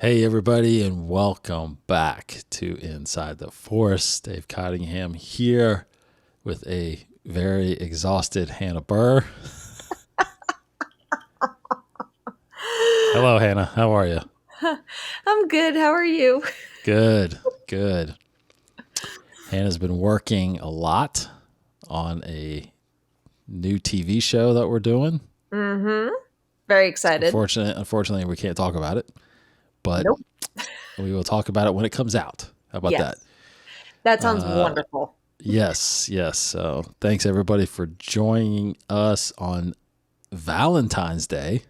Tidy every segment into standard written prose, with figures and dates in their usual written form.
Hey, everybody, and welcome back to Inside the Force. Dave Cottingham here with a very exhausted Hannah Burr. Hello, Hannah. How are you? I'm good. How are you? Good, good. Hannah's been working a lot on a new TV show that we're doing. Mm-hmm. Very excited. Unfortunately, we can't talk about it, but Nope. we will talk about it when it comes out. How about that? Yes. That sounds wonderful. Yes, yes. So thanks everybody for joining us on Valentine's Day.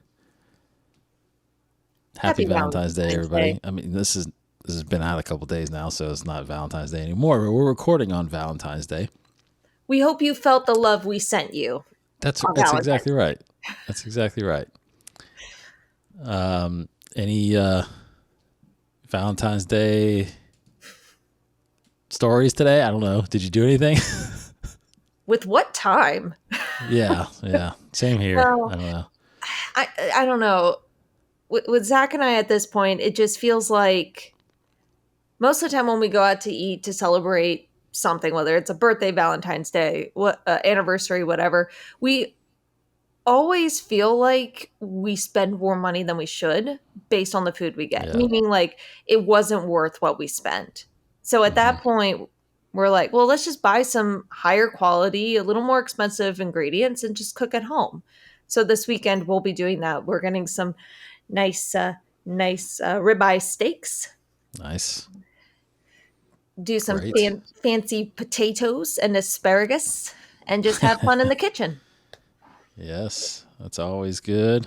Happy Happy Valentine's Day, Valentine's Day. everybody. I mean, this has been out a couple days now, so it's not Valentine's Day anymore. But we're recording on Valentine's Day. We hope you felt the love we sent you on That's Valentine's. exactly right. That's exactly right. Any Valentine's Day stories today? I don't know. Did you do anything? With what time? Yeah. Same here. Well, I don't know. I don't know. With Zach and I at this point, it just feels like most of the time when we go out to eat to celebrate something, whether it's a birthday, Valentine's Day, anniversary, whatever, we always feel like we spend more money than we should based on the food we get, Yeah. meaning like it wasn't worth what we spent. So at Mm-hmm. that point, we're like, well, let's just buy some higher quality, a little more expensive ingredients and just cook at home. So this weekend we'll be doing that. We're getting some nice ribeye steaks, Nice. do some Great. fancy potatoes and asparagus, and just have fun in the kitchen. Yes. That's always good.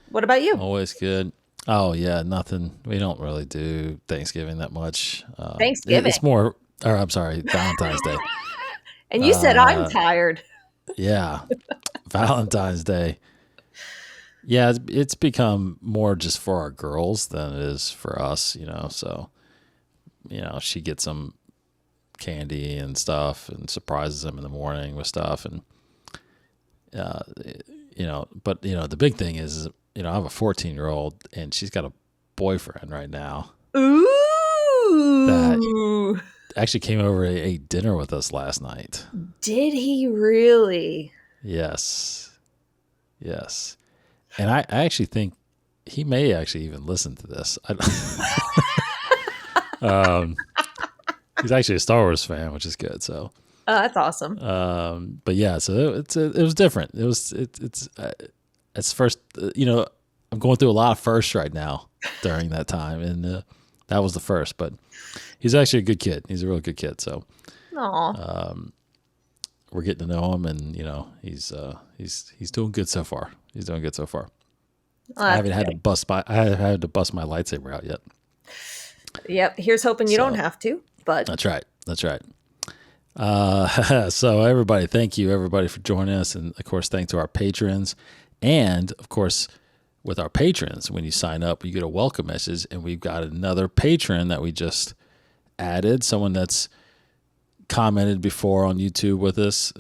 What about you? Always good. Oh yeah, nothing. We don't really do Thanksgiving that much. Thanksgiving. It's more. Or I'm sorry, Valentine's Day. And you said I'm tired. Yeah, Valentine's Day. Yeah, it's become more just for our girls than it is for us. So she gets some candy and stuff and surprises them in the morning with stuff, and uh, but the big thing is, I have a 14-year-old and she's got a boyfriend right now that Ooh. actually came over and ate dinner with us last night. Did he really? Yes. Yes. And I actually think he may actually even listen to this. He's actually a Star Wars fan, which is good. So, Oh, that's awesome. but yeah, so it was different. It's first, I'm going through a lot of firsts right now during that time. And that was the first, but he's actually a good kid. He's a real good kid. So, Aw. we're getting to know him, and he's doing good so far. He's doing good so far. Oh, I haven't had to bust my lightsaber out yet. Yep. Here's hoping you don't So have to, but that's right. That's right. So everybody, thank you everybody for joining us, and of course, thanks to our patrons, and of course, with our patrons, when you sign up, you get a welcome message, and we've got another patron that we just added. Someone that's commented before on YouTube with us.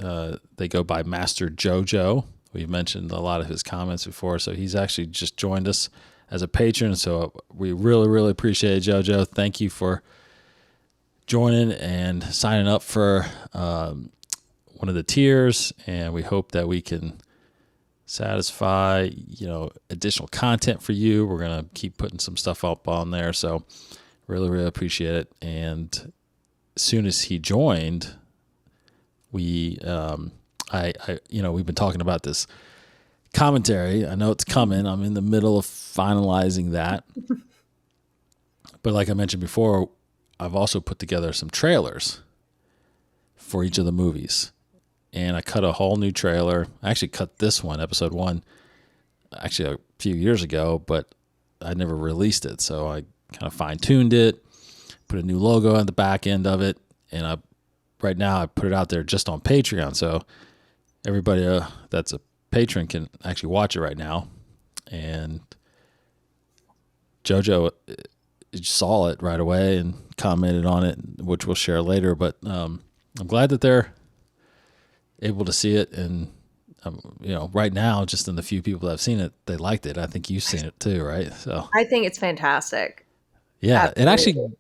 They go by Master Jojo. We've mentioned a lot of his comments before, so he's actually just joined us as a patron. So we really, really appreciate it, Jojo. Thank you for joining and signing up for one of the tiers, and we hope that we can satisfy additional content for you. We're gonna keep putting some stuff up on there, so really, really appreciate it. And as soon as he joined, we we've been talking about this commentary. I know it's coming. I'm in the middle of finalizing that. But like I mentioned before, I've also put together some trailers for each of the movies. And I cut a whole new trailer. I actually cut this one, episode 1, actually a few years ago, but I never released it. So I kind of fine-tuned it, put a new logo on the back end of it, and right now I put it out there just on Patreon. So everybody that's a patron can actually watch it right now. And Jojo saw it right away and commented on it, which we'll share later. But I'm glad that they're able to see it, and right now, just in the few people that have seen it, they liked it. I think you've seen it too, right? So I think it's fantastic. yeah, it Absolutely.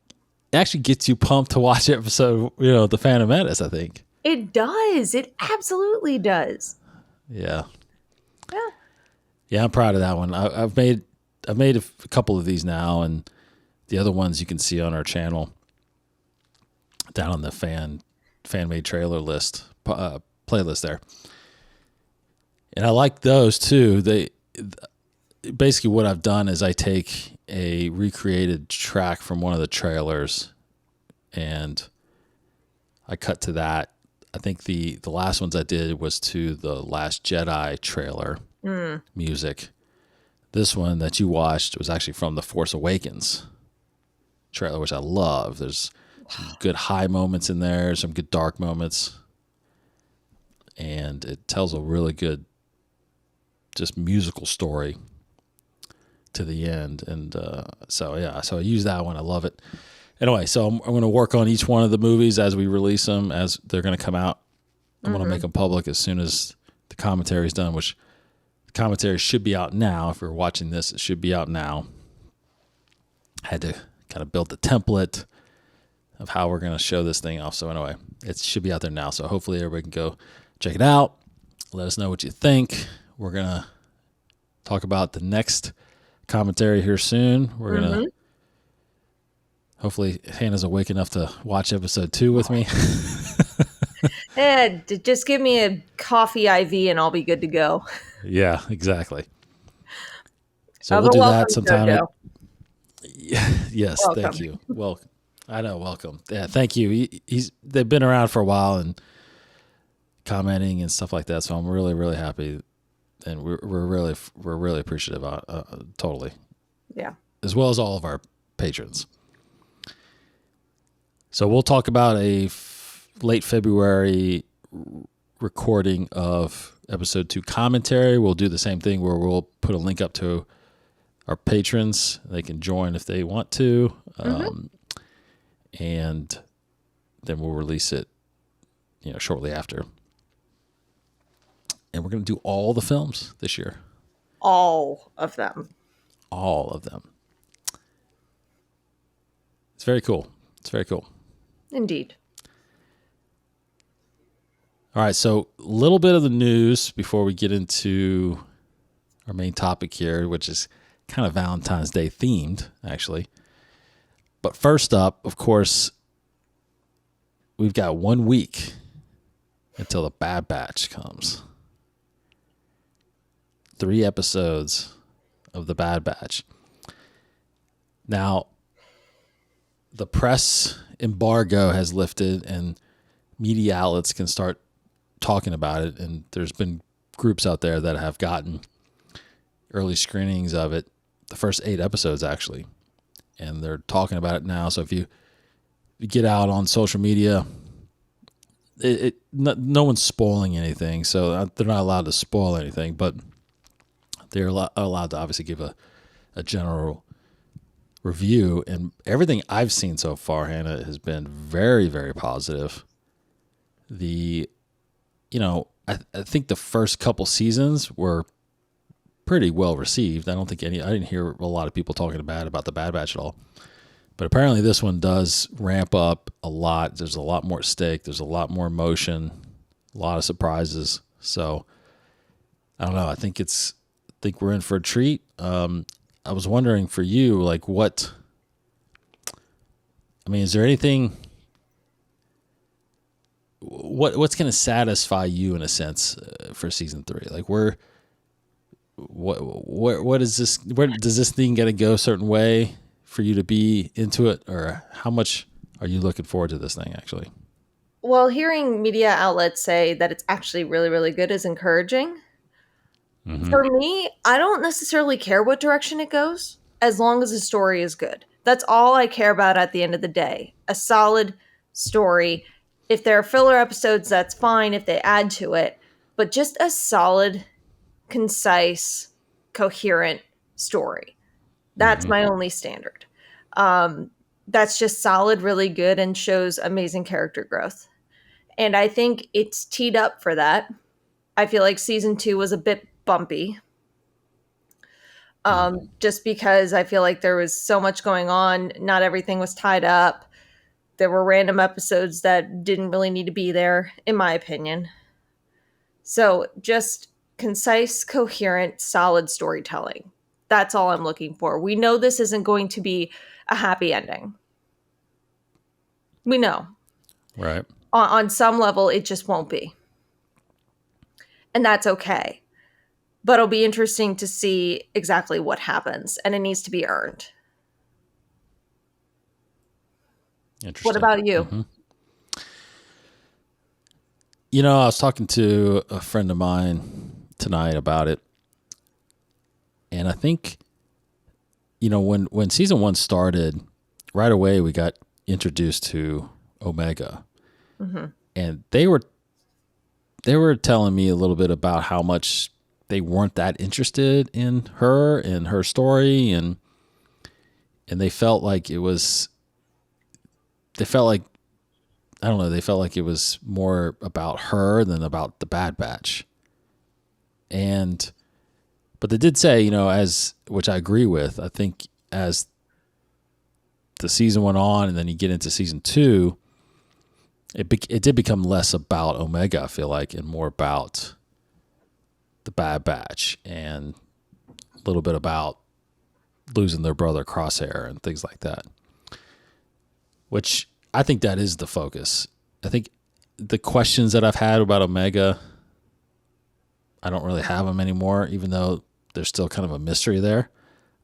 actually gets you pumped to watch episode, The Phantom Menace, I think. It does. It absolutely does. Yeah. Yeah. Yeah, I'm proud of that one. I've made a couple of these now, and the other ones you can see on our channel down on the fan made trailer list playlist there. And I like those too. They basically, what I've done is I take a recreated track from one of the trailers and I cut to that. I think the last ones I did was to the Last Jedi trailer music. This one that you watched was actually from the Force Awakens trailer, which I love. There's some good high moments in there, some good dark moments, and it tells a really good, just musical story to the end. And so I use that one. I love it. Anyway, so I'm going to work on each one of the movies as we release them, as they're going to come out. I'm going to make them public as soon as the commentary is done, which the commentary should be out now. If you're watching this, it should be out now. I had to kind of build the template of how we're going to show this thing off. So anyway, it should be out there now. So hopefully everybody can go check it out. Let us know what you think. We're going to talk about the next commentary here soon. We're going to hopefully Hannah's awake enough to watch episode 2 with me. Just give me a coffee IV and I'll be good to go. Yeah, exactly. So we'll do that sometime. Yes, welcome. Thank you. Well, I know, welcome. Yeah, thank you. They've been around for a while and commenting and stuff like that. So I'm really, really happy, and we're really appreciative. Totally. Yeah. As well as all of our patrons. So we'll talk about a late February recording of episode 2 commentary. We'll do the same thing where we'll put a link up to our patrons. They can join if they want to. And then we'll release it, shortly after. And we're going to do all the films this year. All of them. All of them. It's very cool. It's very cool. Indeed. All right, so a little bit of the news before we get into our main topic here, which is kind of Valentine's Day themed, actually. But first up, of course, we've got 1 week until the Bad Batch comes. 3 episodes of the Bad Batch. Now, the press embargo has lifted and media outlets can start talking about it. And there's been groups out there that have gotten early screenings of it, the first 8 episodes actually. And they're talking about it now. So if you get out on social media, no one's spoiling anything. So they're not allowed to spoil anything, but they're allowed to obviously give a general review. And everything I've seen so far, Hannah, has been very, very positive. I think the first couple seasons were pretty well received. I didn't hear a lot of people talking bad about the Bad Batch at all. But apparently this one does ramp up a lot. There's a lot more at stake. There's a lot more emotion, a lot of surprises. So I don't know. I think we're in for a treat. I was wondering for you, is there anything, what's going to satisfy you in a sense for season 3? What is this? Where does this thing got to go a certain way for you to be into it, or how much are you looking forward to this thing actually? Well, hearing media outlets say that it's actually really, really good is encouraging. Mm-hmm. For me, I don't necessarily care what direction it goes as long as the story is good. That's all I care about at the end of the day. A solid story. If there are filler episodes, that's fine if they add to it, but just a solid, concise, coherent story. That's my only standard. That's just solid, really good, and shows amazing character growth. And I think it's teed up for that. I feel like season 2 was a bit bumpy. Just because I feel like there was so much going on, not everything was tied up. There were random episodes that didn't really need to be there, in my opinion. So just concise, coherent, solid storytelling. That's all I'm looking for. We know this isn't going to be a happy ending. We know. Right. On some level, it just won't be. And that's okay. But it'll be interesting to see exactly what happens, and it needs to be earned. Interesting. What about you? Mm-hmm. You know, I was talking to a friend of mine tonight about it. And I think, you know, when season 1 started, right away we got introduced to Omega. Mm-hmm. And they were telling me a little bit about how much they weren't that interested in her and her story, and they felt like it was they felt like it was more about her than about the Bad Batch. But they did say, you know, which I agree with, I think as the season went on and then you get into season 2, it did become less about Omega, I feel like, and more about the Bad Batch and a little bit about losing their brother Crosshair and things like that. Which I think that is the focus. I think the questions that I've had about Omega, I don't really have them anymore, even though there's still kind of a mystery there.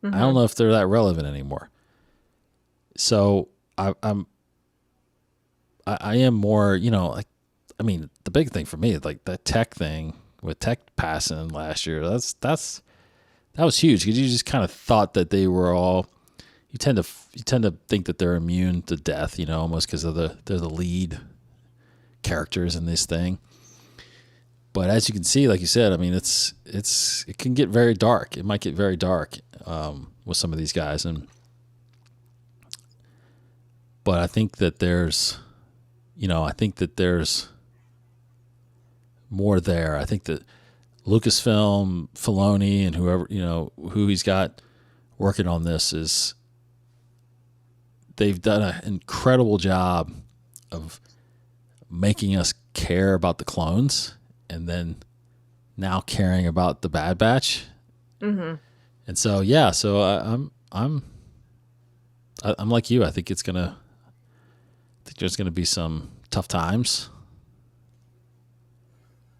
Mm-hmm. I don't know if they're that relevant anymore. So I am more, you know, like, I mean, the big thing for me, like that Tech thing with Tech passing last year, that was huge, because you just kind of thought that they were all, you tend to think that they're immune to death, you know, almost because they're the lead characters in this thing. But as you can see, like you said, I mean, it can get very dark. It might get very dark with some of these guys, but I think that there's more there. I think that Lucasfilm, Filoni, and whoever, you know, who he's got working on this, they've done an incredible job of making us care about the clones, and then now caring about the Bad Batch. Mm-hmm. And so, yeah, so I'm like you. I think there's gonna be some tough times.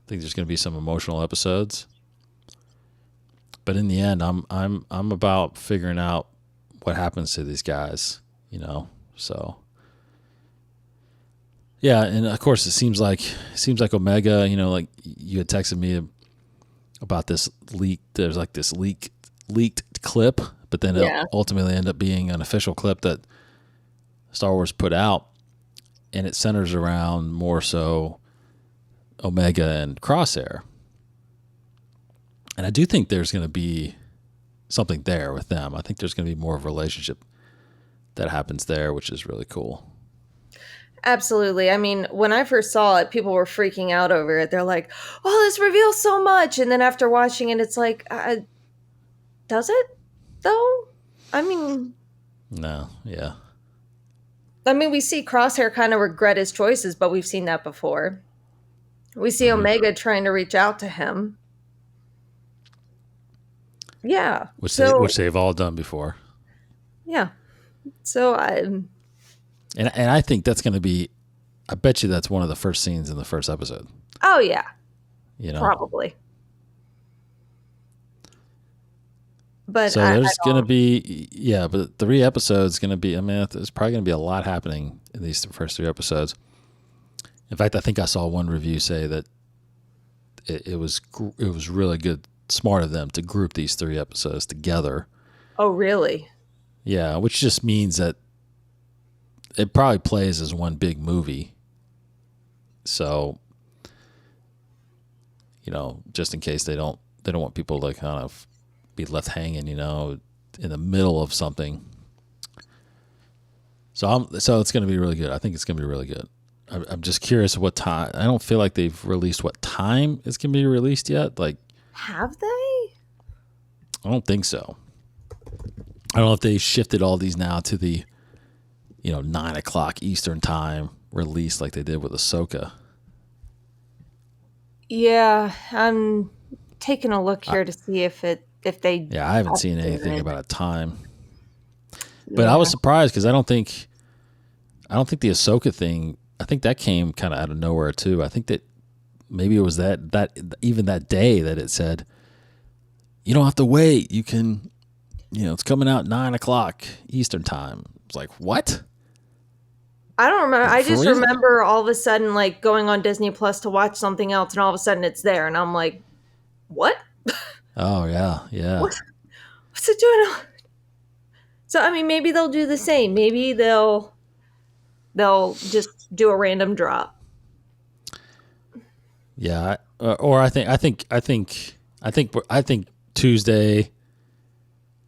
I think there's gonna be some emotional episodes. But in the end, I'm about figuring out what happens to these guys, you know. So yeah, and of course it seems like Omega, you know, like you had texted me about this leak. There's like this leaked clip, but then it ultimately ended up being an official clip that Star Wars put out, and it centers around more so Omega and Crosshair. And I do think there's going to be something there with them. I think there's going to be more of a relationship that happens there, which is really cool. Absolutely. I mean, when I first saw it, people were freaking out over it. They're like, "Oh, this reveals so much." And then after watching it, it's like, does it though? I mean, no, yeah. I mean, we see Crosshair kind of regret his choices, but we've seen that before. We see Omega trying to reach out to him. Yeah. Which they've all done before. Yeah. So And I think that's going to be, I bet you that's one of the first scenes in the first episode. Oh, yeah. You know? Probably. But so there's going to be, but 3 episodes going to be, I mean, there's probably going to be a lot happening in these first 3 episodes. In fact, I think I saw one review say that it was really good, smart of them to group these 3 episodes together. Oh, really? Yeah, which just means that it probably plays as one big movie. So, you know, just in case they don't want people to kind of be left hanging, you know, in the middle of something. So it's going to be really good. I think it's going to be really good. I'm just curious what time. I don't feel like they've released what time it's going to be released yet. Like, Have they? I don't think so. I don't know if they shifted all these now to the, 9 o'clock Eastern time release like they did with Ahsoka. Yeah, I'm taking a look here to see if they. Yeah, I haven't seen updated anything it. about a time. But I Yeah. was surprised because I don't think the Ahsoka thing. I think that came kind of out of nowhere too. I think that maybe it was that even that day that it said, you don't have to wait. You can, it's coming out 9 o'clock Eastern time. It's like, what? I don't remember. I For just real? remember all of a sudden like going on Disney Plus to watch something else, and all of a sudden it's there, and I'm like, what? Oh yeah, yeah. What's it doing? So I mean, maybe they'll do the same. Maybe they'll just do a random drop. Yeah, or I think Tuesday,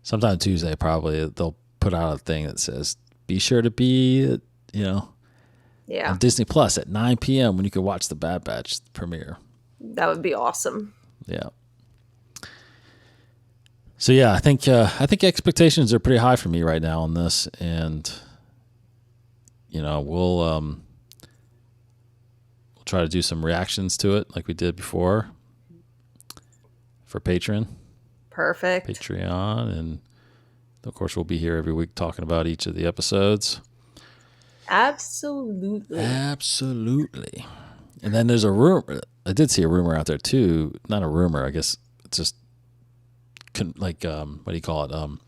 sometime Tuesday probably they'll put out a thing that says be sure to be Yeah, on Disney Plus at 9 p.m. when you can watch the Bad Batch premiere. that would be awesome. Yeah. So yeah, I think expectations are pretty high for me right now on this, and we'll try to do some reactions to it like we did before for Patreon, and of course we'll be here every week talking about each of the episodes. Absolutely. And then there's a rumor. I did see a rumor out there too. Not a rumor, I guess it's just what do you call it?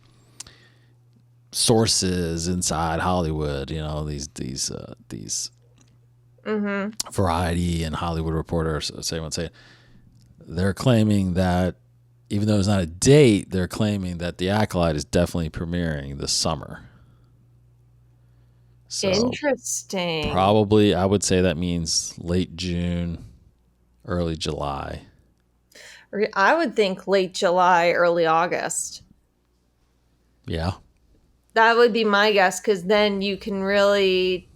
Sources inside Hollywood. These Variety and Hollywood Reporter, say they're claiming that even though it's not a date, they're claiming that The Acolyte is definitely premiering this summer. So Interesting. probably I would say that means late June, early July. I would think late July, early August. Yeah. That would be my guess, because then you can really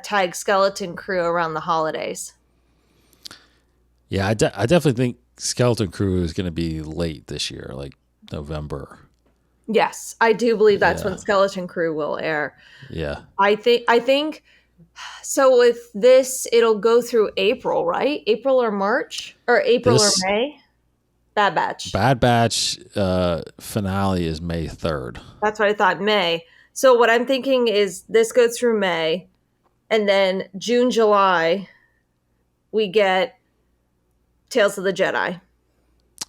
tag Skeleton Crew around the holidays. Yeah, I definitely think Skeleton Crew is going to be late this year, like November. Yes, I do believe that's Yeah. when Skeleton Crew will air. Yeah. I think so. With this, it'll go through April, right? April or March, or April or May. Bad Batch. Bad Batch finale is May 3rd. That's what I thought, May. So what I'm thinking is this goes through May, and then June, July, we get Tales of the Jedi.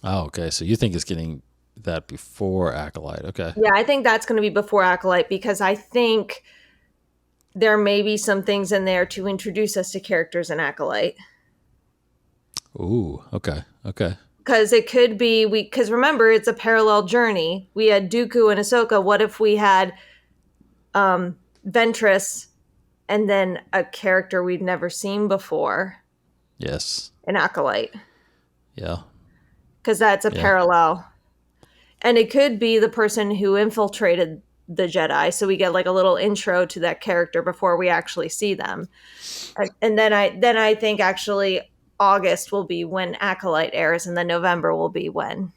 Oh, okay. So you think it's getting that before Acolyte? Okay. Yeah, I think that's going to be before Acolyte, because I think there may be some things in there to introduce us to characters in Acolyte. Ooh, okay. Because it could be, because remember, it's a parallel journey. We had Dooku and Ahsoka. What if we had Ventress and then a character we'd never seen before? Yes. An Acolyte. Yeah. Because that's a parallel. And it could be the person who infiltrated the Jedi, so we get like a little intro to that character before we actually see them. And then I think actually August will be when Acolyte airs, and then November will be when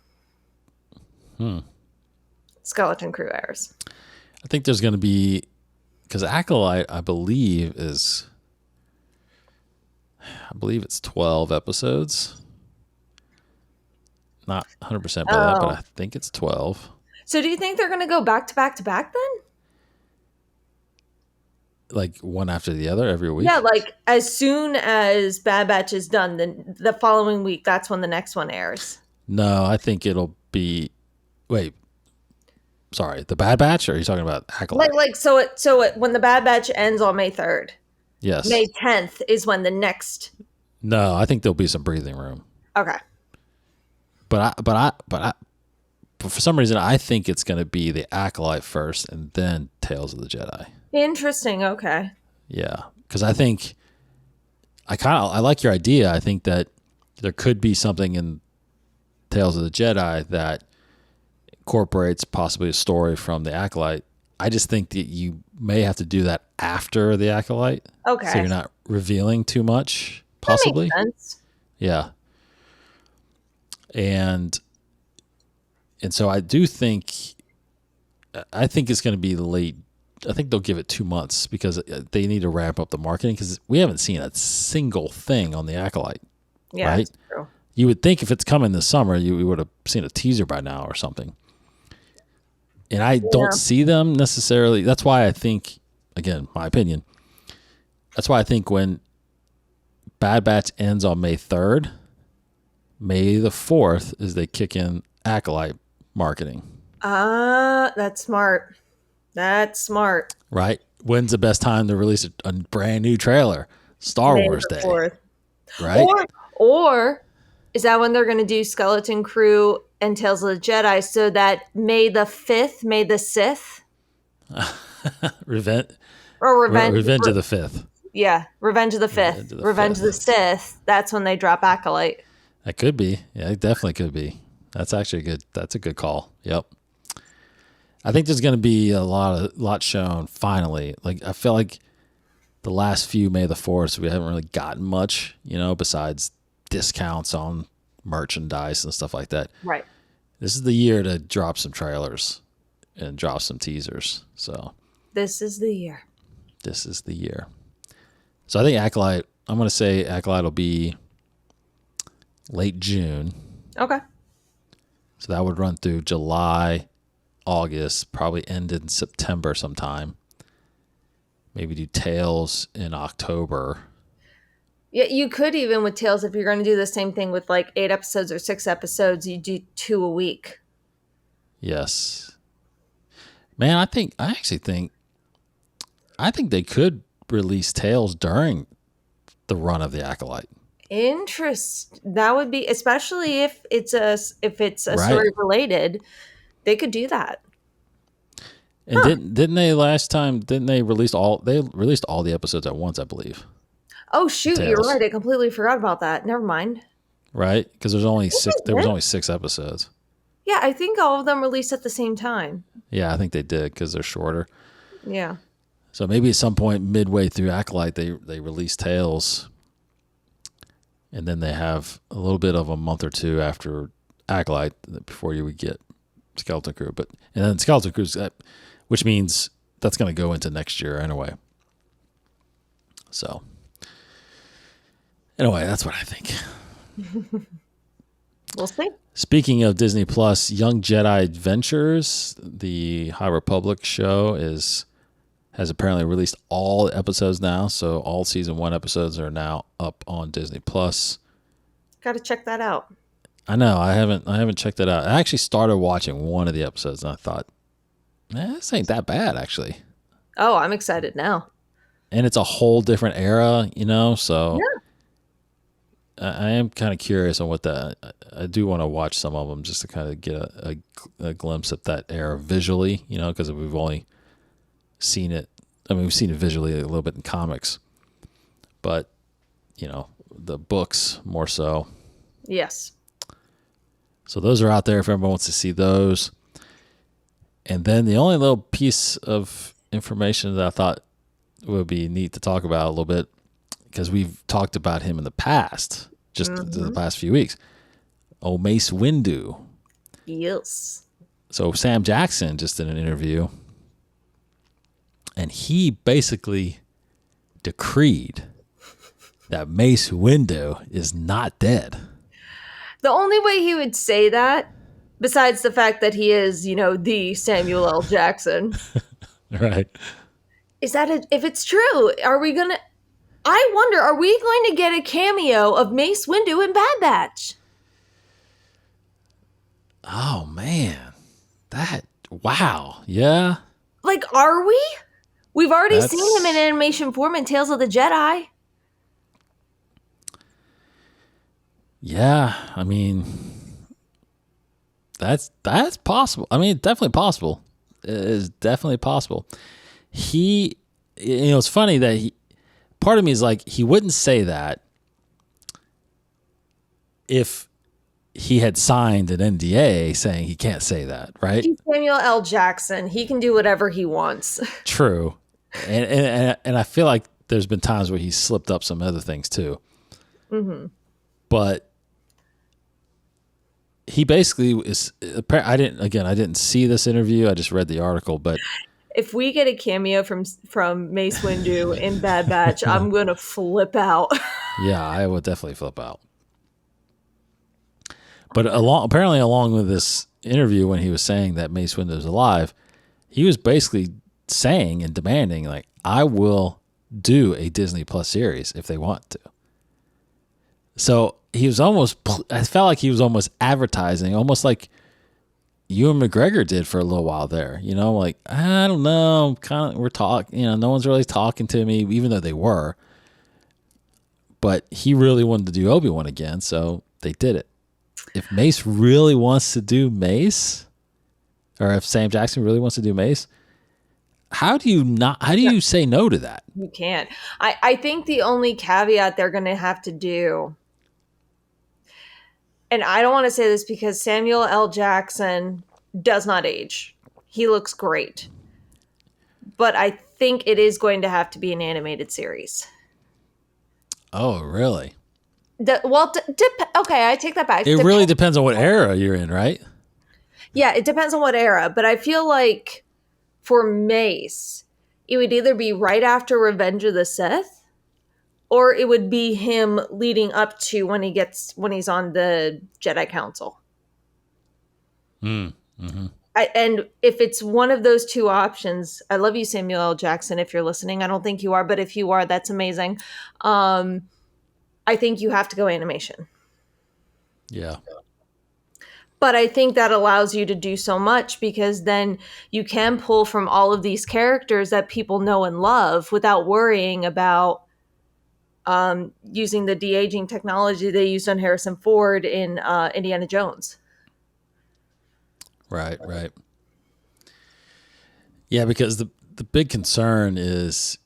Skeleton Crew airs. I think there's going to be, because Acolyte, I believe it's 12 episodes. Not 100% by that, but I think it's 12. So do you think they're going to go back to back to back then? Like one after the other every week? Yeah, like as soon as Bad Batch is done, then the following week, that's when the next one airs. No, I think it'll be, wait, sorry, the Bad Batch, or are you talking about Acolyte? When the Bad Batch ends on May 3rd. Yes. May 10th is when the next. No, I think there'll be some breathing room. Okay. But for some reason, I think it's going to be the Acolyte first and then Tales of the Jedi. Interesting. Okay. Yeah, because I think I like your idea. I think that there could be something in Tales of the Jedi that incorporates possibly a story from the Acolyte I just think that you may have to do that after the Acolyte. Okay. So you're not revealing too much, That possibly. makes sense. Yeah. And so I do think, it's going to be late. I think they'll give it 2 months because they need to ramp up the marketing because we haven't seen a single thing on the Acolyte. Yeah, right? that's true. You would think if it's coming this summer, you would have seen a teaser by now or something. And I don't see them necessarily. That's why I think, again, my opinion, that's why I think when Bad Batch ends on May 3rd, May the 4th is they kick in Acolyte marketing. That's smart. That's smart. Right? When's the best time to release a brand new trailer? Star May Wars the Day. 4th. Right? Or is that when they're going to do Skeleton Crew and Tales of the Jedi so that May the 5th, May the Sith? Revenge of the 5th. Yeah, Revenge of the 5th. Revenge of the Sith. That's when they drop Acolyte. That could be. Yeah, it definitely could be. That's actually good. That's a good call. Yep. I think there's going to be a lot shown finally. Like I feel like the last few May the 4th, we haven't really gotten much, besides discounts on merchandise and stuff like that. Right. This is the year to drop some trailers and drop some teasers. So this is the year. So I think Acolyte, I'm going to say Acolyte will be late June. Okay. So that would run through July, August, probably end in September sometime. Maybe do Tales in October. Yeah, you could even with Tales, if you're going to do the same thing with like 8 episodes or 6 episodes, you do 2 a week. Yes. Man, I actually think they could release Tales during the run of the Acolyte. That would be, especially if it's a Right. story related, they could do that. And didn't they last time? Didn't they release all? They released all the episodes at once, I believe. Oh shoot, Tales. You're right. I completely forgot about that. Never mind. Right, because there's only 6. There was only 6 episodes. Yeah, I think all of them released at the same time. Yeah, I think they did because they're shorter. Yeah. So maybe at some point midway through Acolyte, they release Tales, and then they have a little bit of a month or two after Acolyte before you would get Skeleton Crew. And then Skeleton Crew, which means that's going to go into next year anyway. So anyway, that's what I think. We'll see. Speaking of Disney Plus, Young Jedi Adventures, the High Republic show, has apparently released all the episodes now. So all season 1 episodes are now up on Disney Plus. Got to check that out. I know. I haven't checked it out. I actually started watching one of the episodes and I thought, this ain't that bad actually. Oh, I'm excited now. And it's a whole different era, so yeah. I am kind of curious on what I do want to watch some of them just to kind of get a glimpse of that era visually, because we've only seen it. I mean, we've seen it visually a little bit in comics, but the books more so. Yes. So those are out there if everyone wants to see those. And then the only little piece of information that I thought would be neat to talk about a little bit, because we've talked about him in the past, just the past few weeks. Mace Windu. Yes. So Sam Jackson just did an interview, and he basically decreed that Mace Windu is not dead. The only way he would say that, besides the fact that he is, the Samuel L. Jackson, right, is that if it's true, are we going to get a cameo of Mace Windu in Bad Batch? Oh, man. Wow. Yeah. Like, are we? We've already seen him in animation form in Tales of the Jedi. Yeah. I mean, that's possible. I mean, definitely possible. It is definitely possible. It's funny that part of me is like, he wouldn't say that if he had signed an NDA saying he can't say that, right? He's Samuel L. Jackson. He can do whatever he wants. True. And I feel like there's been times where he slipped up some other things too. Mm-hmm. But he basically is. I didn't see this interview. I just read the article. But if we get a cameo from Mace Windu in Bad Batch, I'm gonna flip out. Yeah, I would definitely flip out. But apparently, along with this interview, when he was saying that Mace Windu is alive, he was basically saying and demanding, like, I will do a Disney Plus series if they want to. So he was I felt like he was almost advertising, almost like Ewan McGregor did for a little while there. You know, like, I don't know, we're talking, no one's really talking to me, even though they were. But he really wanted to do Obi-Wan again, so they did it. If Mace really wants to do Mace, or if Sam Jackson really wants to do Mace, how do you say no to that? You can't. I think the only caveat they're going to have to do, and I don't want to say this because Samuel L. Jackson does not age. He looks great. But I think it is going to have to be an animated series. Oh, really? Okay, I take that back. It really depends on what era you're in, right? Yeah, it depends on what era. But I feel like for Mace, it would either be right after Revenge of the Sith, or it would be him leading up to when he's on the Jedi Council. Mm-hmm. And if it's one of those two options, I love you, Samuel L. Jackson, if you're listening. I don't think you are, but if you are, that's amazing. I think you have to go animation. Yeah. But I think that allows you to do so much because then you can pull from all of these characters that people know and love without worrying about using the de-aging technology they used on Harrison Ford in Indiana Jones. Right. Yeah, because the big concern is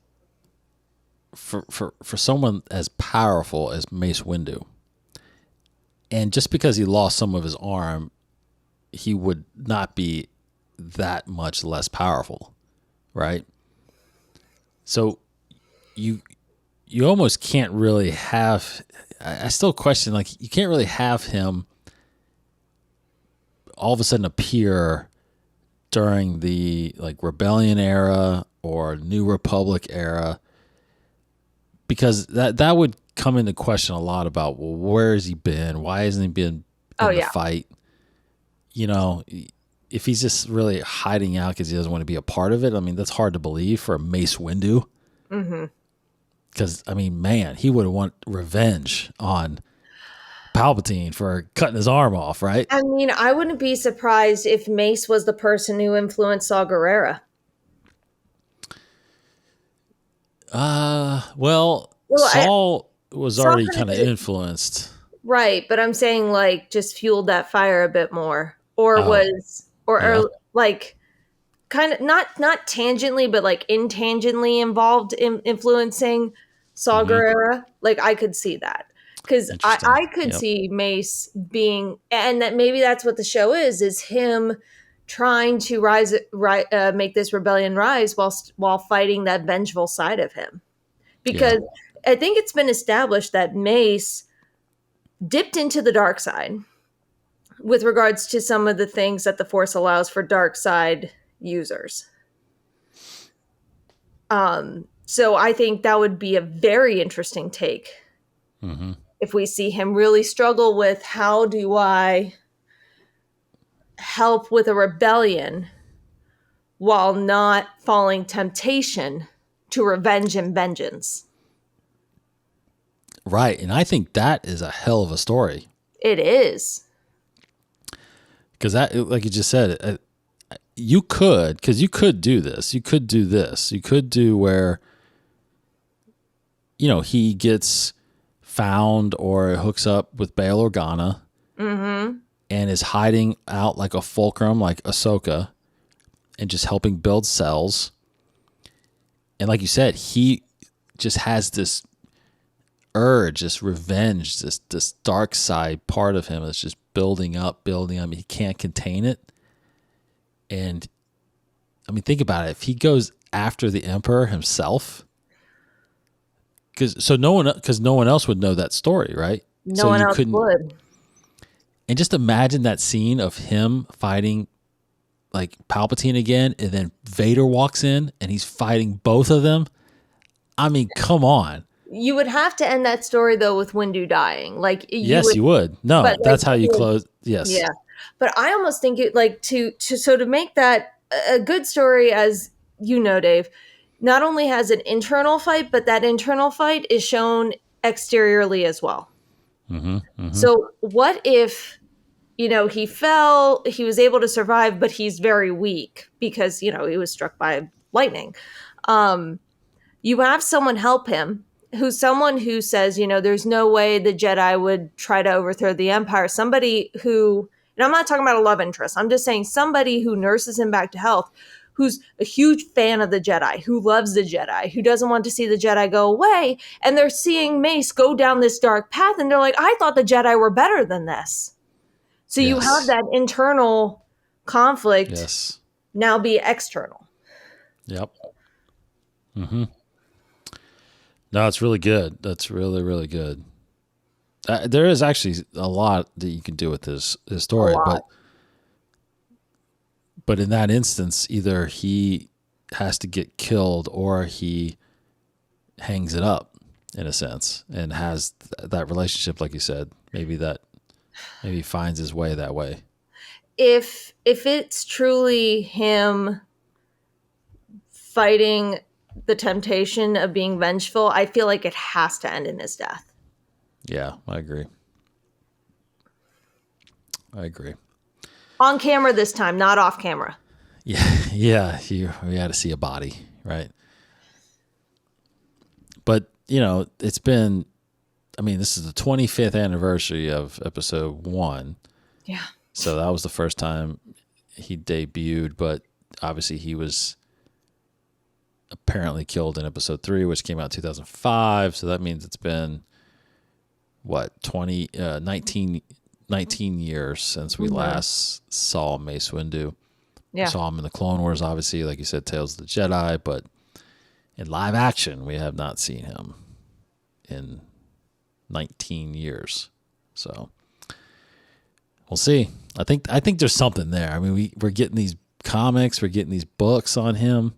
for someone as powerful as Mace Windu, and just because he lost some of his arm, he would not be that much less powerful, right? So you almost can't really have. I still question, like, you can't really have him all of a sudden appear during the Rebellion era or New Republic era, because that would come into question a lot about, well, where has he been? Why hasn't he been in the fight? If he's just really hiding out because he doesn't want to be a part of it, I mean, that's hard to believe for a Mace Windu. Mm-hmm. Because, I mean, man, he would want revenge on Palpatine for cutting his arm off, right? I mean, I wouldn't be surprised if Mace was the person who influenced Saw Gerrera. Saul was already kind of influenced. Right, but I'm saying, like, just fueled that fire a bit more. Or kind of not tangentially, but like intangentially involved in influencing Saw Gerrera. Like, I could see that. Because I could see Mace being, and that maybe that's what the show is him trying to make this rebellion rise while fighting that vengeful side of him. Because I think it's been established that Mace dipped into the dark side with regards to some of the things that the Force allows for dark side users. So I think that would be a very interesting take. Mm-hmm. If we see him really struggle with, how do I help with a rebellion while not falling temptation to revenge and vengeance? Right. And I think that is a hell of a story. It is. Because that, like you just said, you could do this. You could do this. You could do where, he gets found or hooks up with Bail Organa and is hiding out like a fulcrum, like Ahsoka, and just helping build cells. And like you said, he just has this urge, this revenge, this dark side part of him is just building up, building up. He can't contain it. And I mean, think about it. If he goes after the Emperor himself, because no one else would know that story, right? No one else would. And just imagine that scene of him fighting like Palpatine again, and then Vader walks in and he's fighting both of them. I mean, come on. You would have to end that story though with Windu dying. Like, you would. No, that's how you close. Yes. Yeah. But I almost think it like to make that a good story, as you know, Dave, not only has an internal fight, but that internal fight is shown exteriorly as well. Mm-hmm, mm-hmm. So what if, he fell, he was able to survive, but he's very weak because, he was struck by lightning. You have someone help him, who's someone who says, there's no way the Jedi would try to overthrow the Empire. Somebody who, and I'm not talking about a love interest, I'm just saying somebody who nurses him back to health, who's a huge fan of the Jedi, who loves the Jedi, who doesn't want to see the Jedi go away. And they're seeing Mace go down this dark path. And they're like, I thought the Jedi were better than this. So you have that internal conflict now be external. Yep. Mm-hmm. No, it's really good. That's really, really good. There is actually a lot that you can do with this story, but in that instance, either he has to get killed or he hangs it up in a sense and has that relationship, like you said. Maybe he finds his way that way. If it's truly him fighting the temptation of being vengeful, I feel like it has to end in his death. Yeah, I agree. On camera this time, not off camera. Yeah. We had to see a body, right? But, it's been, this is the 25th anniversary of episode 1. Yeah. So that was the first time he debuted, but obviously he was apparently killed in episode 3, which came out in 2005. So that means it's been, 19 years since we last saw Mace Windu. Yeah. We saw him in the Clone Wars, obviously, like you said, Tales of the Jedi, but in live action, we have not seen him in 19 years. So we'll see. I think there's something there. I mean, we're getting these comics, we're getting these books on him.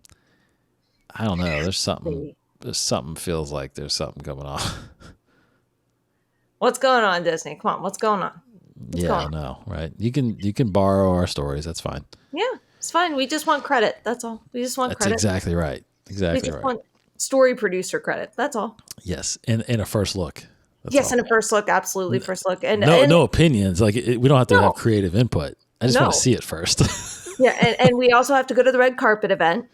I don't know. There's something feels like there's something going on. What's going on, Disney? Come on, what's going on? I know, right? You can borrow our stories. That's fine. Yeah, it's fine. We just want credit. That's all. We just want credit. That's exactly right. We just want story producer credit. That's all. Yes, and a first look. And a first look. Absolutely, first look. And no opinions. Like we don't have to have creative input. I just want to see it first. Yeah, and we also have to go to the red carpet event.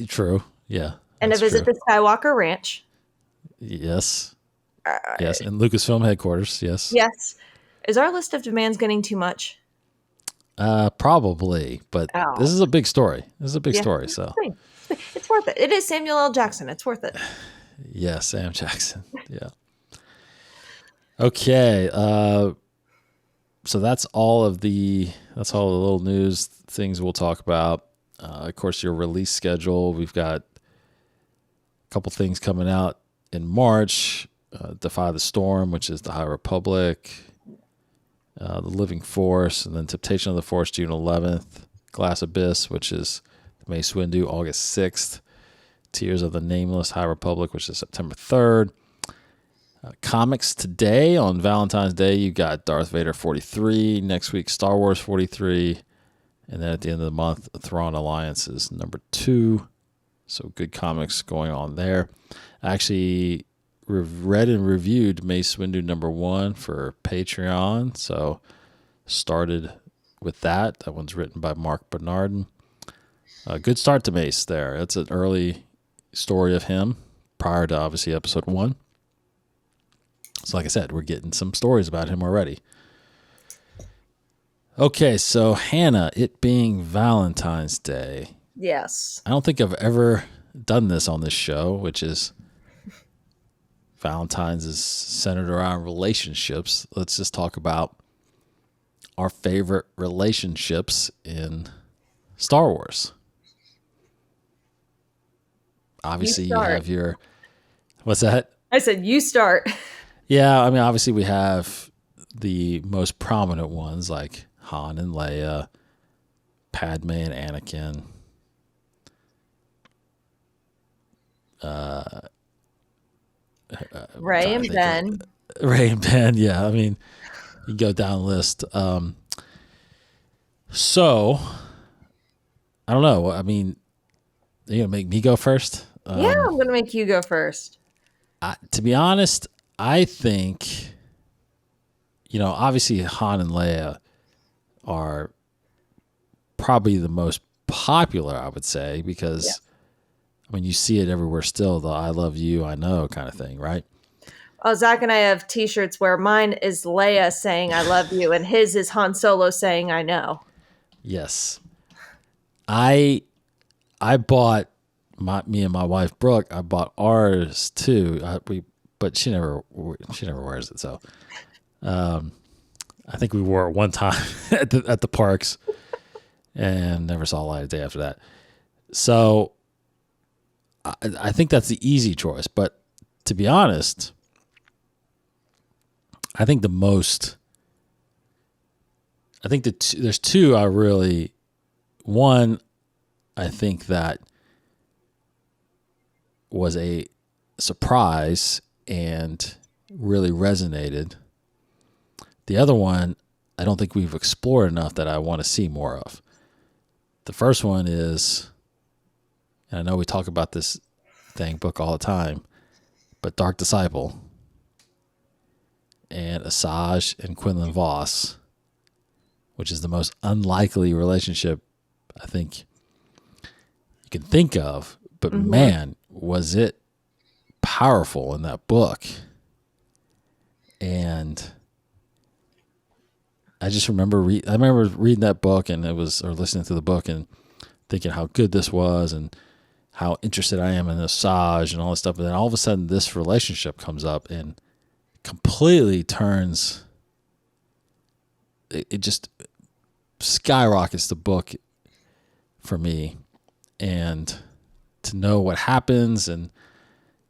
True. Yeah. And to visit the Skywalker Ranch. Yes. Yes, and Lucasfilm headquarters. Yes. Yes. Is our list of demands getting too much? Probably, but this is a big story. Story, so it's worth it. It is Samuel L. Jackson. It's worth it. Yeah, Sam Jackson. Yeah. Okay. So that's all the little news things we'll talk about. Of course, your release schedule. We've got a couple things coming out in March. Defy the Storm, which is the High Republic, The Living Force, and then Temptation of the Force, June 11th, Glass Abyss, which is Mace Windu, August 6th, Tears of the Nameless, High Republic, which is September 3rd. Comics today, on Valentine's Day, you got Darth Vader 43, next week Star Wars 43, and then at the end of the month, Thrawn Alliance is number 2. So good comics going on there. Actually, read and reviewed Mace Windu number 1 for Patreon, so started with that. That one's written by Mark Bernardin. Good start to Mace there. It's an early story of him prior to obviously episode 1. So like I said, we're getting some stories about him already. Okay, so Hannah, it being Valentine's Day. Yes. I don't think I've ever done this on this show, which is Valentine's is centered around relationships. Let's just talk about our favorite relationships in Star Wars. You Obviously, you start. have your, what's that? I said, you start. Yeah, I mean, obviously, we have the most prominent ones like Han and Leia, Padme and Anakin. I'm Ray trying to and think of Ben. Ray and Ben. Yeah, I mean, you go down the list. So I don't know. I mean, you gonna make me go first? Yeah, I'm going to make you go first. To be honest, I think obviously Han and Leia are probably the most popular. I would say Yeah. because when you see it everywhere, still the "I love you, I know" kind of thing, right? Oh, Zach and I have T-shirts where mine is Leia saying "I love you" and his is Han Solo saying "I know." Yes, I I bought me and my wife Brooke. I bought ours too. But she never wears it. So I think we wore it one time at the parks and never saw light of day after that. So I think that's the easy choice. But to be honest, I think the most. I think there's two I really. One, I think that was a surprise and really resonated. The other one, I don't think we've explored enough that I want to see more of. The first one is, and I know we talk about this book all the time, but Dark Disciple and Asajj and Quinlan Voss, which is the most unlikely relationship I think you can think of. But Mm-hmm. man, was it powerful in that book. And I just remember reading that book or listening to the book and thinking how good this was and how interested I am in Asajj and all this stuff. And then all of a sudden this relationship comes up and completely turns, it just skyrockets the book for me. And to know what happens and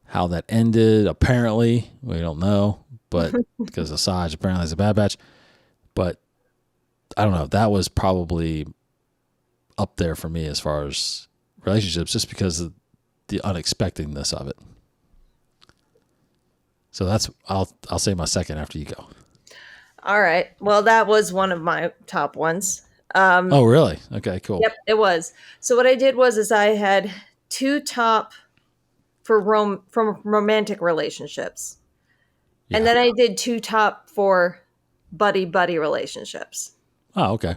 how that ended, apparently, we don't know, but because Asajj apparently is a bad batch. But I don't know. That was probably up there for me as far as relationships, just because of the unexpectedness of it. So I'll say my second after you go. All right. Well, that was one of my top ones. Oh, really? Okay, cool. Yep, it was. So what I did was I had two top for from romantic relationships. And Yeah. then I did two top for buddy relationships. Oh, okay.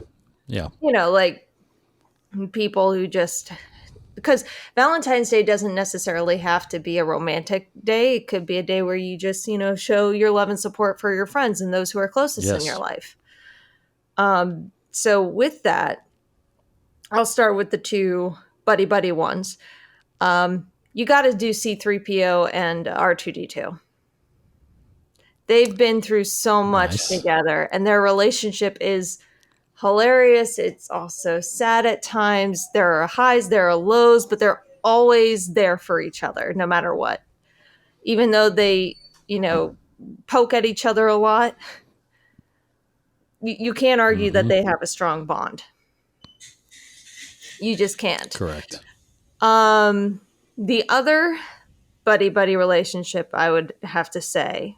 Yeah. Like people who just because Valentine's Day doesn't necessarily have to be a romantic day. It could be a day where you just, show your love and support for your friends and those who are closest in your Yes. life. So with that, I'll start with the two buddy ones. You got to do C3PO and R2D2. They've been through so much Nice. together, and their relationship is hilarious. It's also sad at times. There are highs, there are lows, but they're always there for each other, no matter what. Even though they, poke at each other a lot, you can't argue that Mm-hmm. they have a strong bond. You just can't. Correct. The other buddy relationship I would have to say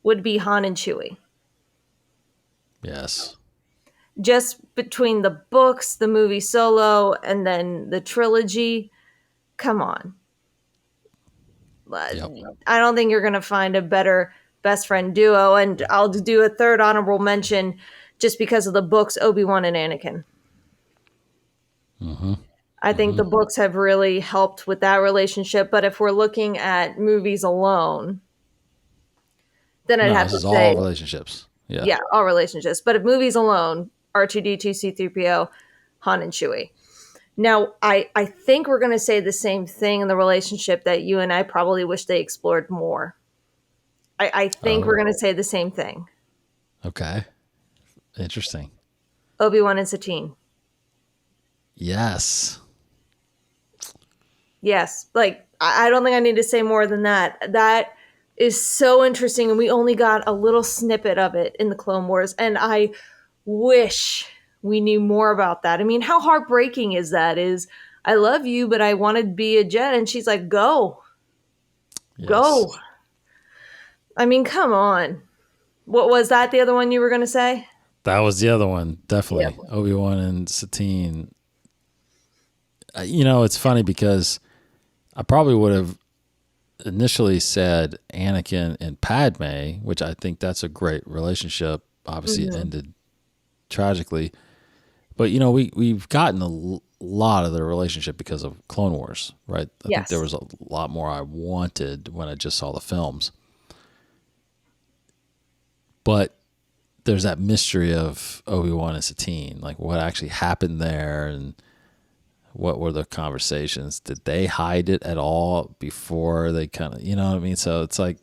would be Han and Chewie. Yes. Just between the books, the movie Solo, and then the trilogy, come on. Yep. I don't think you're going to find a better best friend duo. And I'll do a third honorable mention just because of the books, Obi-Wan and Anakin. Mm-hmm. I think Mm-hmm. the books have really helped with that relationship. But if we're looking at movies alone, then I'd No, have this to is say, all relationships. Yeah. yeah, all relationships. But if movies alone, R2D2, C3PO, Han and Chewie. Now, I think we're going to say the same thing in the relationship that you and I probably wish they explored more. I think we're Oh, going to say the same thing. okay. Interesting. Obi-Wan and Satine. Yes. Yes. Like, I don't think I need to say more than that. That is so interesting. And we only got a little snippet of it in the Clone Wars. And I wish we knew more about that. I mean, how heartbreaking is that? Is I love you, but I want to be a Jedi. And she's like, go, Yes. go. I mean, come on. What was that the other one you were going to say? That was the other one. Yeah. Definitely. Obi-Wan and Satine. It's funny because I probably would have initially said Anakin and Padme, which I think that's a great relationship. Obviously, it Hmm. ended tragically. But, we've gotten a lot of their relationship because of Clone Wars, right? I think there Yes. was a lot more I wanted when I just saw the films. But there's that mystery of Obi-Wan and Satine, like what actually happened there and what were the conversations? Did they hide it at all before they kind of, you know what I mean? So it's like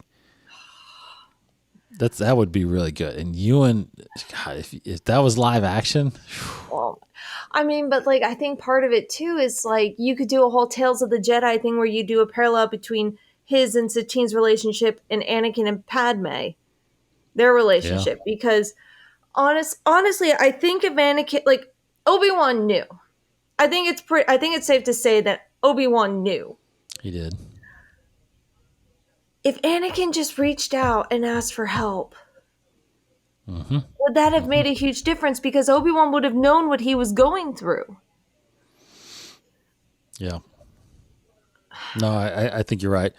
that would be really good. And Ewan, God, if that was live action, Well, I mean, but like, I think part of it too is like you could do a whole Tales of the Jedi thing where you do a parallel between his and Satine's relationship and Anakin and Padme, their yeah, relationship. Because honestly, I think if Anakin, like Obi-Wan knew, I think it's safe to say that Obi-Wan knew. he did. If Anakin just reached out and asked for help, Hmm. would that have Hmm. made a huge difference? Because Obi-Wan would have known what he was going through. Yeah. No, I think you're right.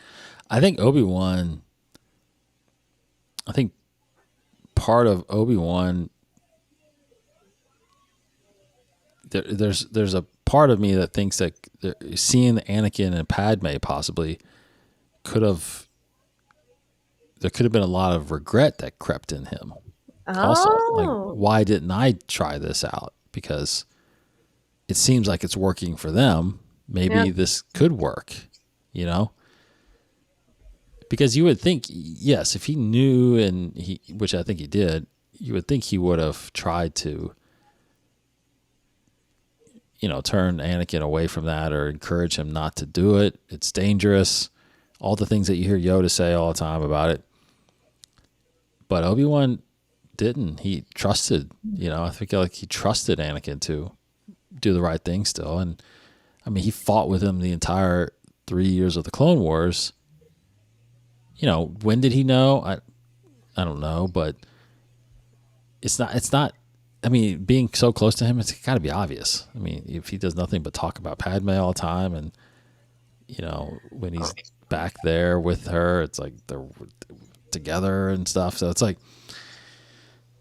I think Obi-Wan, I think part of Obi-Wan, there's a part of me that thinks that seeing Anakin and Padme possibly could have there could have been a lot of regret that crept in him. Also, like, Oh, why didn't I try this out? Because it seems like it's working for them. yeah. Maybe this could work, you know? Because you would think, yes, if he knew which I think he did, you would think he would have tried to, turn Anakin away from that or encourage him not to do it. It's dangerous. All the things that you hear Yoda say all the time about it. But Obi-Wan didn't. He trusted, I think like he trusted Anakin to do the right thing still. And I mean, he fought with him the entire 3 years of the Clone Wars. When did he know? I don't know, but it's not, I mean, being so close to him, it's got to be obvious. I mean, if he does nothing but talk about Padme all the time and, when he's back there with her, it's like they're together and stuff. So it's like,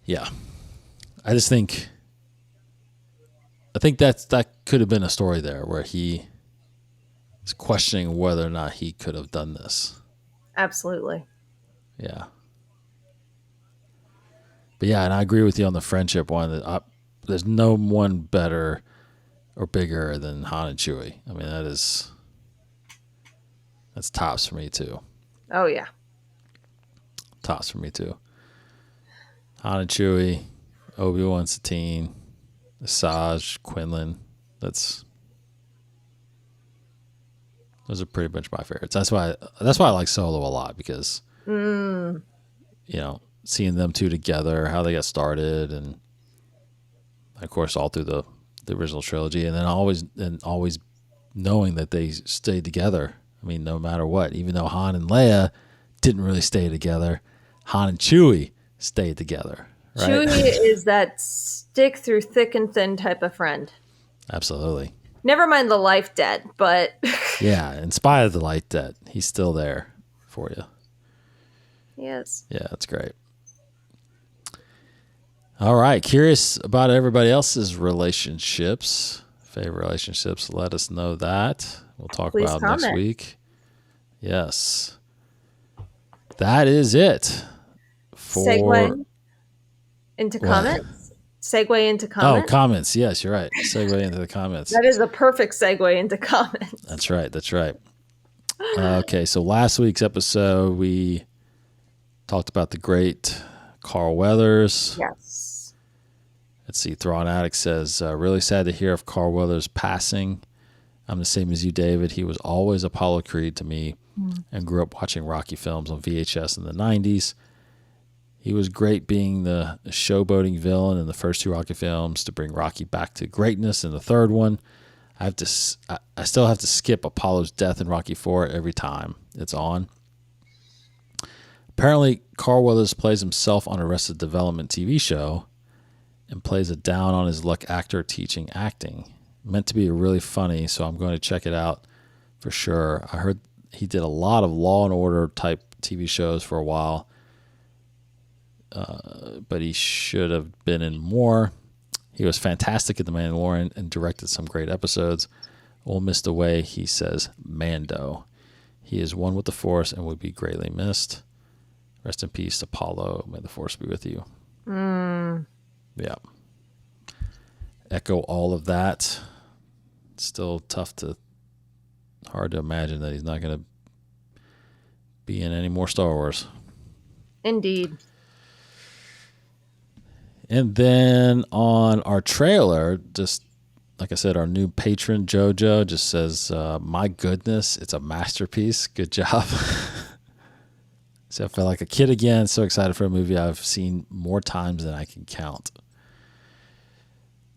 yeah, I just think, that could have been a story there where he is questioning whether or not he could have done this. Absolutely. Yeah. But yeah, and I agree with you on the friendship one. There's no one better or bigger than Han and Chewie. I mean, that's tops for me too. Oh yeah. Tops for me too. Han and Chewie, Obi-Wan, Satine, Asajj, Quinlan. Those are pretty much my favorites. That's why I like Solo a lot because Mm, seeing them two together, how they got started, and of course all through the original trilogy, and then always knowing that they stayed together. I mean, no matter what, even though Han and Leia didn't really stay together, Han and Chewie stayed together, right? Chewie is that stick through thick and thin type of friend. Absolutely. Never mind the life debt, but Yeah, in spite of the light debt, he's still there for you. yes. Yeah, that's great. All right, curious about everybody else's relationships, favorite relationships. Let us know that. We'll talk Please about them next comment. week. Yes. That is it for Segue into what? comments. segue into Oh, comments? comments. Yes, you're right. Segue into the comments. That is a perfect segue into comments. That's right. That's right. Okay, so last week's episode, we talked about the great Carl Weathers. Yes. Let's see. Thrawn Addict says, really sad to hear of Carl Weathers passing. I'm the same as you, David. He was always Apollo Creed to me and grew up watching Rocky films on VHS in the 90s. He was great being the showboating villain in the first two Rocky films to bring Rocky back to greatness in the third one. I still have to skip Apollo's death in Rocky IV every time it's on. Apparently, Carl Weathers plays himself on Arrested Development TV show and plays a down-on-his-luck actor teaching acting. Meant to be really funny, so I'm going to check it out for sure. I heard he did a lot of Law and Order type TV shows for a while, but he should have been in more. He was fantastic at The Mandalorian and directed some great episodes. We'll miss the way he says Mando. He is one with the Force and would be greatly missed. Rest in peace, Apollo. May the Force be with you. Yeah. Echo all of that. It's still hard to imagine that he's not going to be in any more Star Wars. Indeed. And then on our trailer, just like I said, our new patron, JoJo, just says, my goodness, it's a masterpiece. Good job. So I felt like a kid again. So excited for a movie I've seen more times than I can count.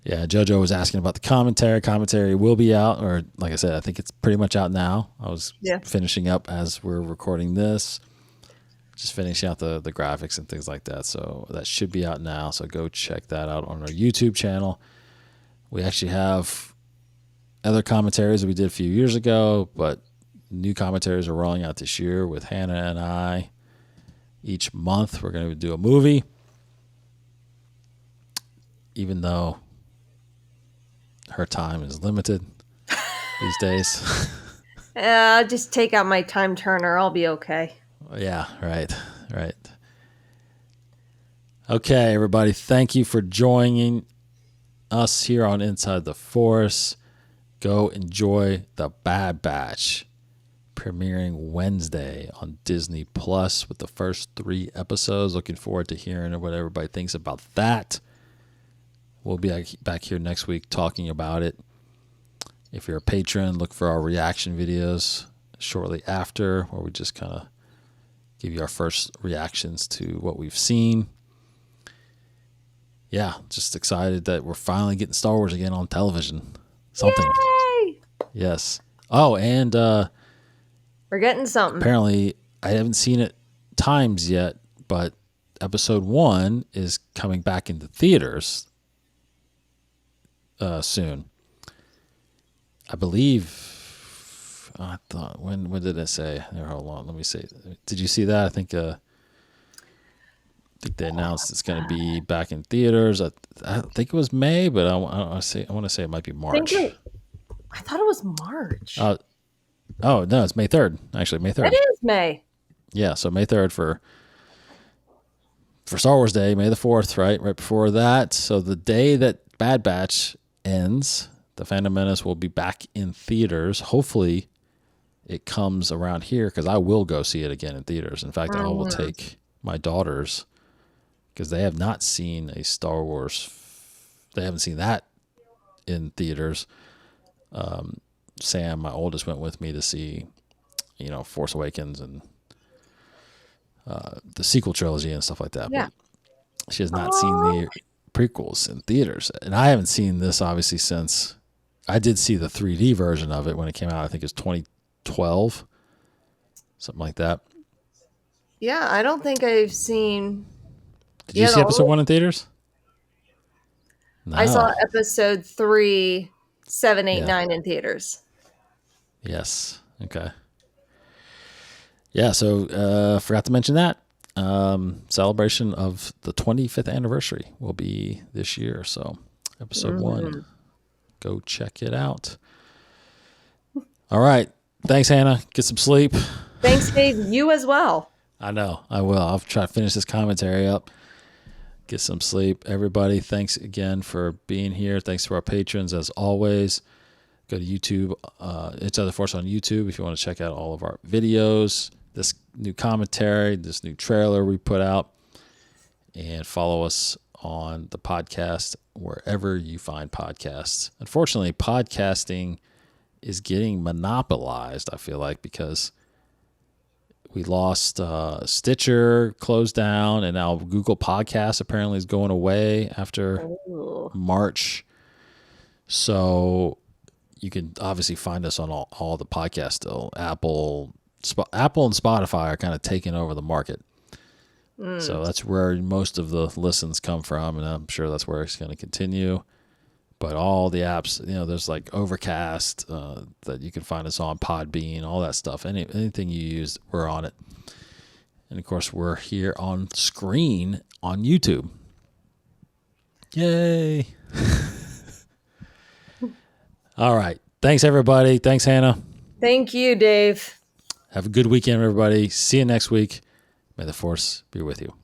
Yeah, JoJo was asking about the commentary. Commentary will be out, or like I said, I think it's pretty much out now. I was finishing up as we're recording this. Just finishing out the graphics and things like that. So that should be out now. So go check that out on our YouTube channel. We actually have other commentaries that we did a few years ago, but new commentaries are rolling out this year with Hannah and I. Each month we're going to do a movie. Even though her time is limited these days. I'll just take out my time turner. I'll be okay. Yeah, right. Okay, everybody, thank you for joining us here on Inside the Force. Go enjoy The Bad Batch, premiering Wednesday on Disney Plus with the first 3 episodes. Looking forward to hearing what everybody thinks about that. We'll be back here next week talking about it. If you're a patron, look for our reaction videos shortly after, where we just kind of give you our first reactions to what we've seen. Yeah, just excited that we're finally getting Star Wars again on television. Something. Yay! Yes. Oh, and we're getting something. Apparently, I haven't seen it times yet, but episode 1 is coming back into theaters soon. I believe. I thought when did it say? Here, hold on. Let me see. Did you see that? I think they announced it's going to be back in theaters. I think it was May, but I want to say it might be March. I thought it was March. Oh no, it's May 3rd. Actually, May 3rd. It is May. Yeah, so May 3rd for Star Wars Day, May the 4th, right before that. So the day that Bad Batch ends, The Phantom Menace will be back in theaters. Hopefully it comes around here, because I will go see it again in theaters. In fact, I will take my daughters, because they have not seen a Star Wars. They haven't seen that in theaters. Sam, my oldest, went with me to see, Force Awakens and the sequel trilogy and stuff like that. Yeah. But she has not seen the prequels in theaters. And I haven't seen this, obviously, since I did see the 3D version of it when it came out. I think it was 2012, something like that. Yeah, I don't think I've seen... Did you see episode 1 in theaters? No. I saw episode 3, 7, 8, 9 in theaters. Yes. Okay. Yeah, so forgot to mention that. Celebration of the 25th anniversary will be this year. So episode 1, go check it out. All right. Thanks, Hannah. Get some sleep. Thanks, Dave. You as well. I know. I will. I'll try to finish this commentary up. Get some sleep. Everybody, thanks again for being here. Thanks to our patrons, as always. Go to YouTube. It's Other Force on YouTube if you want to check out all of our videos, this new commentary, this new trailer we put out, and follow us on the podcast wherever you find podcasts. Unfortunately, podcasting is getting monopolized, I feel like, because we lost Stitcher, closed down, and now Google Podcasts apparently is going away after March. So you can obviously find us on all the podcasts still. Apple and Spotify are kind of taking over the market. So that's where most of the listens come from, and I'm sure that's where it's going to continue. But all the apps, there's like Overcast that you can find us on, Podbean, all that stuff. Anything you use, we're on it. And, of course, we're here on screen on YouTube. Yay. All right. Thanks, everybody. Thanks, Hannah. Thank you, Dave. Have a good weekend, everybody. See you next week. May the Force be with you.